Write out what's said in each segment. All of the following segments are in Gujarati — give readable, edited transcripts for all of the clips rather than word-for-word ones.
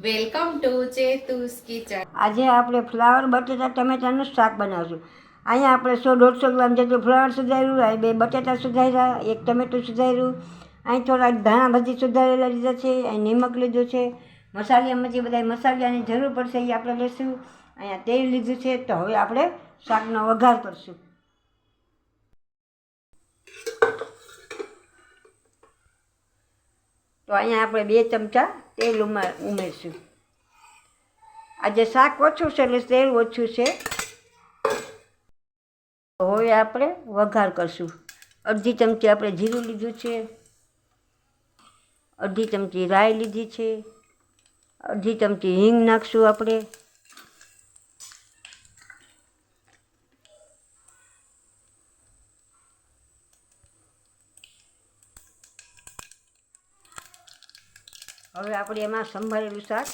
Welcome to ચેતુસ kitchen. આજે આપણે ફ્લાવર બટેટા ટમેટાનું શાક બનાવશું. અહીંયા આપણે 100-150 ગ્રામ જેટલું ફ્લાવર સુધાર્યું, અહીં 2 બટેટા સુધાર્યા, 1 ટમેટું સુધાર્યું, અહીં થોડાક ધાણા ભાજી સુધારેલા લીધા છે, અહીં નિમક લીધું છે, મસાલામાંથી બધા મસાલાની જરૂર પડશે એ આપણે લઈશું. અહીંયા તેલ લીધું છે. તો હવે આપણે શાકનો વઘાર કરશું. તો અહીંયા આપણે 2 ચમચા તેલ ઉમેરશું. આજે શાક ઓછું છે એટલે તેલ ઓછું છે. હવે આપણે વઘાર કરશું. અડધી ચમચી આપણે જીરું લીધું છે, અડધી ચમચી રાઈ લીધી છે, અડધી ચમચી હિંગ નાખશું આપણે. હવે આપણે એમાં સંભાળેલું શાક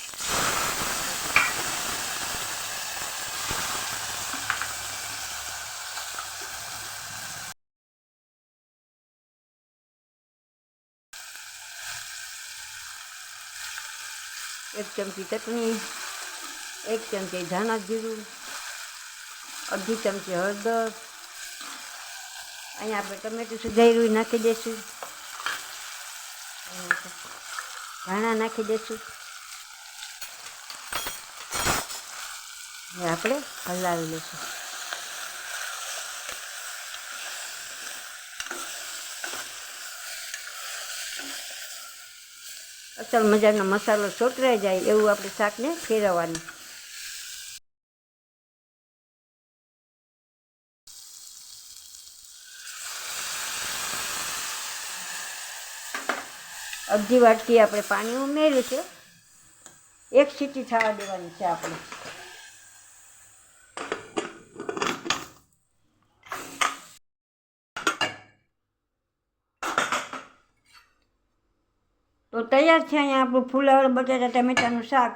એક ચમચી ચટણી, 1 ચમચી ધાણા જીરું, અડધી ચમચી હળદર, અહીંયા આપણે ટમેટું સુધાર્યું નાખી દઈશું, ધાણા નાખી દઈશું. હવે આપણે હલાવી લઈશું. અસલ મજાનો મસાલો સોતરાઈ જાય એવું આપણે શાકને ફેરવવાનું. અડધી વાટકી આપણે પાણી ઉમેર્યું છે. 1 સીટી થવા દેવાની છે આપણે. તો તૈયાર છે અહીંયા આપણું ફુલાવર બટાટા ટમેટાનું શાક.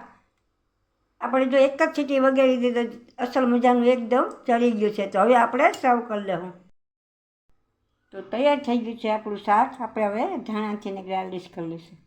આપણે જો 1 જ સીટી વગાડી દીધું અસલ મજાનું એકદમ ચડી ગયું છે. તો હવે આપણે સર્વ કરી લઉં. તો તૈયાર થઈ ગયું છે આપણું શાક. આપણે હવે ધાણાથી ગાર્નિશ કરી લઈશું.